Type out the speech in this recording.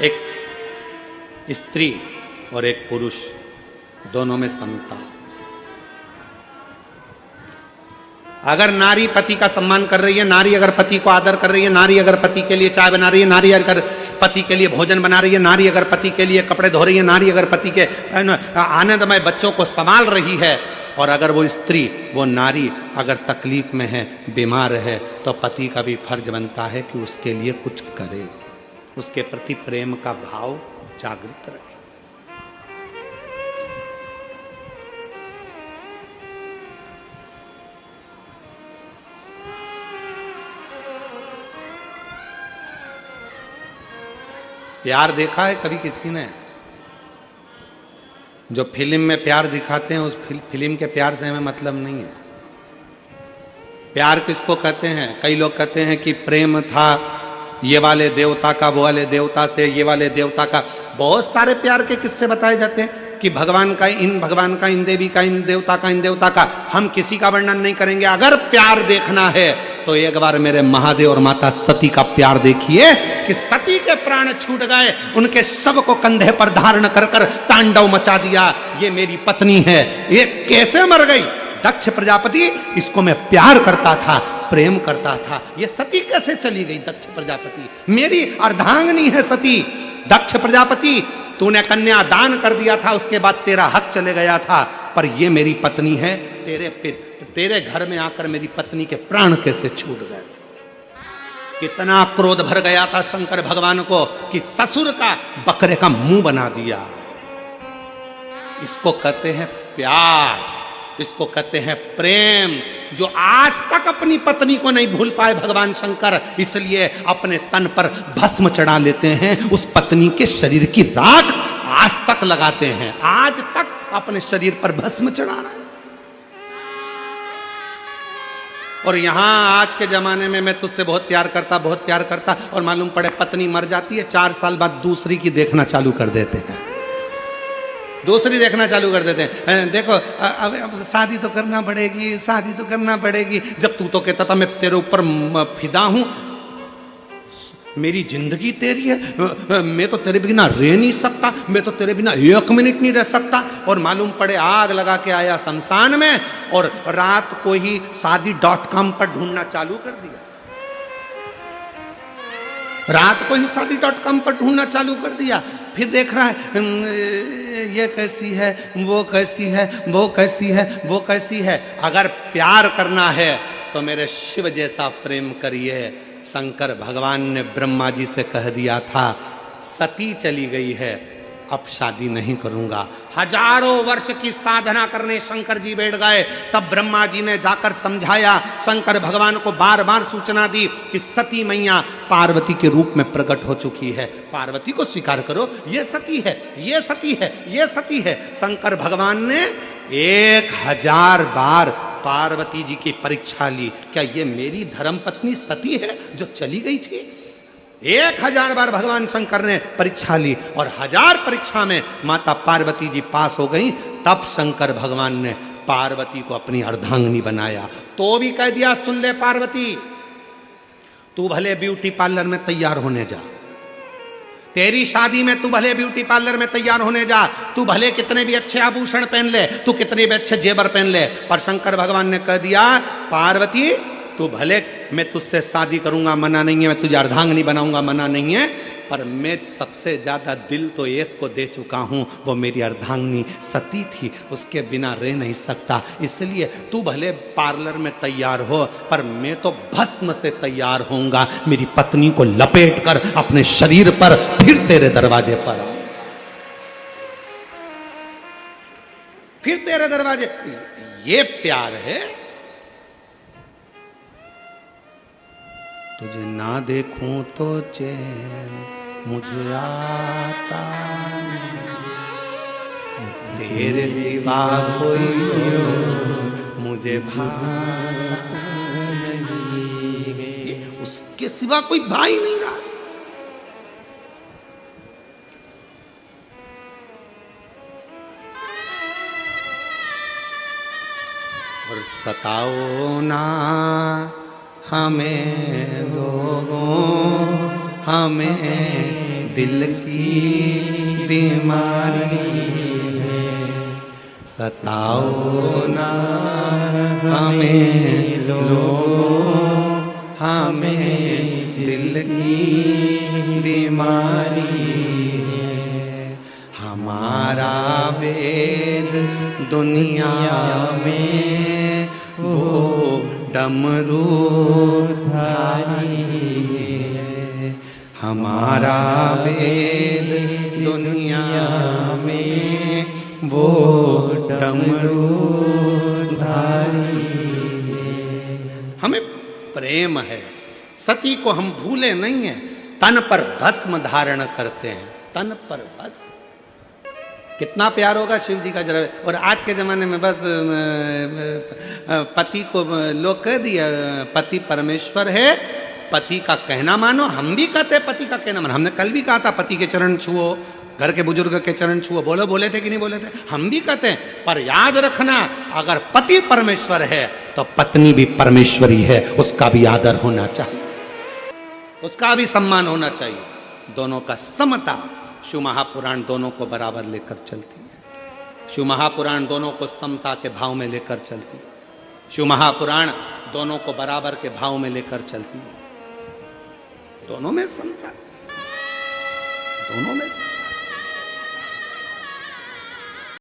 एक स्त्री और एक पुरुष दोनों में समता। अगर नारी पति का सम्मान कर रही है, नारी अगर पति को आदर कर रही है, नारी अगर पति के लिए चाय बना रही है, नारी अगर पति के लिए भोजन बना रही है, नारी अगर पति के लिए कपड़े धो रही है, नारी अगर पति के आनंदमय बच्चों को संभाल रही है, और अगर वो स्त्री, वो नारी अगर तकलीफ में है, बीमार है, तो पति का भी फर्ज बनता है कि उसके लिए कुछ करे, उसके प्रति प्रेम का भाव जागृत रखे। प्यार देखा है कभी किसी ने? जो फिल्म में प्यार दिखाते हैं उस फिल्म के प्यार से हमें मतलब नहीं है। प्यार किसको कहते हैं? कई लोग कहते हैं कि प्रेम था ये वाले देवता का वो वाले देवता से, ये वाले देवता का। बहुत सारे प्यार के किस्से बताए जाते हैं कि भगवान का इन भगवान का, इन देवी का, इन देवता का, इन देवता का। हम किसी का वर्णन नहीं करेंगे। अगर प्यार देखना है तो एक बार मेरे महादेव और माता सती का प्यार देखिए कि सती के प्राण छूट गए, उनके शव को कंधे पर धारण कर कर तांडव मचा दिया, ये मेरी पत्नी है। ये कैसे मर गई? दक्ष प्रजापति, इसको मैं प्यार करता था, प्रेम करता था, ये सती कैसे चली गई? दक्ष प्रजापति, मेरी अर्धांगिनी है सती। दक्ष प्रजापति, तूने कन्या दान कर दिया था, उसके बाद तेरा हक चले गया था, पर ये मेरी पत्नी है। तेरे घर में आकर मेरी पत्नी के प्राण कैसे छूट गए? कितना क्रोध भर गया था शंकर भगवान को कि ससुर का बकरे का मुंह बना दिया। इसको कहते हैं प्यार, इसको कहते हैं प्रेम, जो आज तक अपनी पत्नी को नहीं भूल पाए भगवान शंकर, इसलिए अपने तन पर भस्म चढ़ा लेते हैं, उस पत्नी के शरीर की राख आज तक लगाते हैं, आज तक अपने शरीर पर भस्म चढ़ा रहा है। और यहां आज के जमाने में मैं तुझसे बहुत प्यार करता, बहुत प्यार करता, और मालूम पड़े पत्नी मर जाती है, 4 साल बाद दूसरी की देखना चालू कर देते हैं, दूसरी देखना चालू कर देते हैं। देखो अब शादी तो करना पड़ेगी, शादी तो करना पड़ेगी। जब तू तो कहता था मैं तेरे ऊपर फिदा हूं, मेरी जिंदगी तेरी है, मैं तो तेरे बिना रह नहीं सकता, मैं तो तेरे बिना 1 मिनट नहीं रह सकता। और मालूम पड़े आग लगा के आया शमशान में, और रात को ही शादी.com पर ढूंढना चालू कर दिया, रात को ही शादी.com पर ढूंढना चालू कर दिया। फिर देख रहा है ये कैसी है, वो कैसी है, वो कैसी है, वो कैसी है। अगर प्यार करना है तो मेरे शिव जैसा प्रेम करिए। शंकर भगवान ने ब्रह्मा जी से कह दिया था सती चली गई है, अब शादी नहीं करूंगा। हजारों वर्ष की साधना करने शंकर जी बैठ गए, तब ब्रह्मा जी ने जाकर समझाया, शंकर भगवान को बार बार सूचना दी कि सती मैया पार्वती के रूप में प्रकट हो चुकी है, पार्वती को स्वीकार करो, ये सती है, ये सती है, ये सती है। शंकर भगवान ने 1000 बार पार्वती जी की परीक्षा ली, क्या ये मेरी धर्मपत्नी सती है जो चली गई थी? 1000 बार भगवान शंकर ने परीक्षा ली, और 1000 परीक्षा में माता पार्वती जी पास हो गई। तब शंकर भगवान ने पार्वती को अपनी अर्धांगिनी बनाया। तो भी कह दिया, सुन ले पार्वती, तू भले ब्यूटी पार्लर में तैयार होने जा, तेरी शादी में तू भले ब्यूटी पार्लर में तैयार होने जा, तू भले कितने भी अच्छे आभूषण पहन ले, तू कितने भी अच्छे जेवर पहन ले, पर शंकर भगवान ने कह दिया पार्वती, तू भले मैं तुझसे शादी करूंगा, मना नहीं है, मैं तुझे अर्धांगिनी बनाऊंगा, मना नहीं है, पर मैं सबसे ज्यादा दिल तो एक को दे चुका हूं, वो मेरी अर्धांगिनी सती थी, उसके बिना रह नहीं सकता। इसलिए तू भले पार्लर में तैयार हो, पर मैं तो भस्म से तैयार होऊंगा, मेरी पत्नी को लपेट कर अपने शरीर पर फिर तेरे दरवाजे पर आऊं, फिर तेरे दरवाजे। ये प्यार है। तुझे ना देखूं तो चैन मुझे आता नहीं, तेरे सिवा कोई और मुझे भाता नहीं, उसके सिवा कोई भाई नहीं रहा। और सताओ ना हमें लोगों, हमें दिल की बीमारी है, सताओ ना हमें लोगों, हमें दिल की बीमारी है। हमारा वेद दुनिया में वो डमरू धारी है, हमारा वेद दुनिया में वो डमरू धारी है। हमें प्रेम है, सती को हम भूले नहीं है, तन पर भस्म धारण करते हैं, तन पर भस्म। कितना प्यार होगा शिव जी का जरा। और आज के जमाने में बस पति को लोग कह दिया पति परमेश्वर है, पति का कहना मानो। हम भी कहते हैं पति का कहना मानो, हमने कल भी कहा था पति के चरण छुओ, घर के बुजुर्ग के चरण छुओ, बोले थे कि नहीं बोले थे, हम भी कहते हैं। पर याद रखना, अगर पति परमेश्वर है तो पत्नी भी परमेश्वरी है, उसका भी आदर होना चाहिए, उसका भी सम्मान होना चाहिए। दोनों का समता, शिव महापुराण दोनों को बराबर लेकर चलती है। शिव महापुराण दोनों को समता के भाव में लेकर चलती है। शिव महापुराण दोनों को बराबर के भाव में लेकर चलती है। दोनों में समता, दोनों में समता।